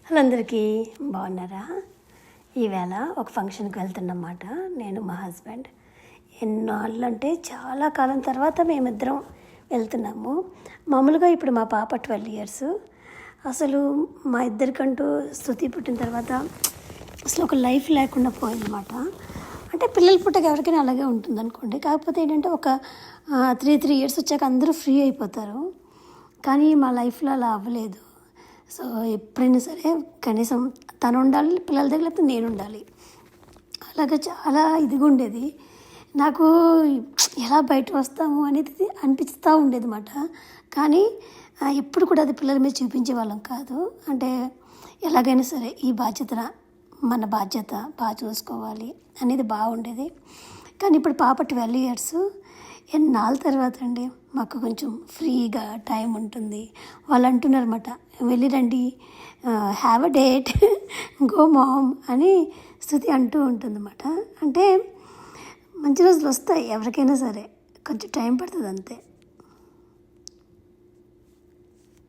Hello అందరికీ బాగున్నారా? ఈవేళ ఒక ఫంక్షన్కి వెళ్తున్నమాట నేను మా హస్బెండ్. ఎన్నాళ్ళు అంటే చాలా కాలం తర్వాత మేమిద్దరం వెళ్తున్నాము. మామూలుగా ఇప్పుడు మా పాప 12 years. అసలు మా ఇద్దరికంటూ స్తుతి పుట్టిన తర్వాత అసలు ఒక లైఫ్ లేకుండా పోయిందన్నమాట. అంటే పిల్లలు పుట్టక ఎవరికైనా అలాగే ఉంటుంది అనుకోండి. కాకపోతే ఏంటంటే ఒక 3 years వచ్చాక అందరూ ఫ్రీ అయిపోతారు. కానీ మా లైఫ్లో అలా అవ్వలేదు. సో ఎప్పుడైనా సరే కనీసం తను ఉండాలి, పిల్లల దగ్గర, లేకపోతే నేను ఉండాలి. అలాగే చాలా ఇదిగా ఉండేది నాకు. ఎలా బయట వస్తాము అనేది అనిపిస్తూ ఉండేది అన్నమాట. కానీ ఎప్పుడు కూడా అది పిల్లల మీద చూపించే వాళ్ళం కాదు. అంటే ఎలాగైనా సరే ఈ బాధ్యత మన బాధ్యత బాగా చూసుకోవాలి అనేది బాగుండేది. కానీ ఇప్పుడు పాప 12 years. ఎన్నాళ్ళ తర్వాత అండి మాకు కొంచెం ఫ్రీగా టైం ఉంటుంది. వాళ్ళు అంటున్నారన్నమాట, వెళ్ళి రండి, have a date, go mom అని స్తుతి అంటూ ఉంటుందన్నమాట. అంటే మంచి రోజులు వస్తాయి ఎవరికైనా సరే, కొంచెం టైం పడుతుంది అంతే.